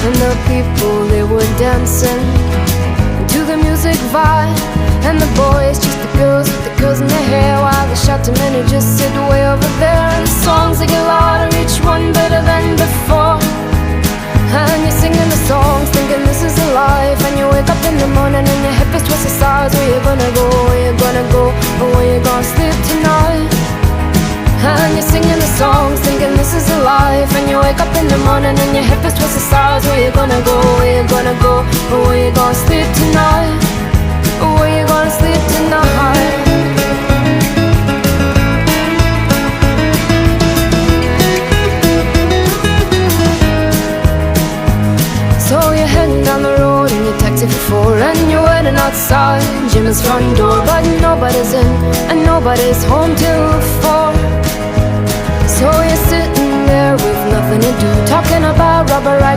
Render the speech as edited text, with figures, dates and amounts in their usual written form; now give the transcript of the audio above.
and the people, they were dancing to the music vibe. And the boys chased the girls with the curls in their hair, while the shouting men who just sit way over there. And the songs, they get louder, each one better than before. And you're singing the songs, thinking this is a life. And you wake up in the morning and your hip is twisted sides. Where you gonna go, where you gonna go, or where you gonna sleep tonight? And you're singing the songs, thinking this is a life. And you wake up in the morning and your hip is twisted sides. Where you gonna go, where you gonna go, or where you gonna sleep tonight? Or where you gonna sleep tonight? So you're heading down the road in your taxi for four, and you're waiting outside Jimmy's front door. But nobody's in and nobody's home till 4. So you're sitting there with nothing to do, talking about Robert Riger